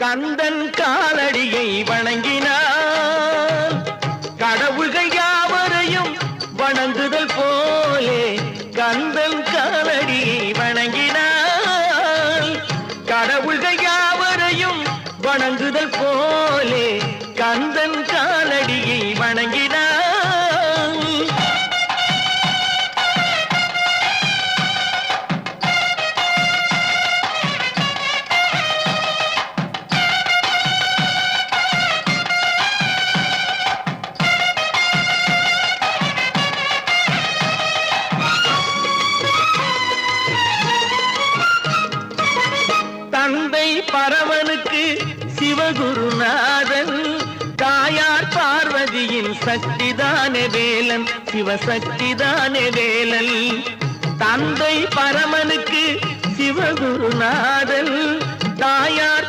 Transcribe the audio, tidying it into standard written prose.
கந்தன் காலடியை வணங்கினான் கடவுள்கள் யாவரையும் வணங்குதல் போலே கந்தன் காலடியை வணங்கினான் கடவுள்கள் யாவரையும் வணங்குதல் போலே கந்தன் காலடியை வணங்கினான் தந்தை பரமனுக்கு சிவகுருநாதன் தாயார் பார்வதியின் சக்திதானே வேலன் சிவசக்திதானே வேலன் தந்தை பரமனுக்கு சிவகுருநாதன் தாயார்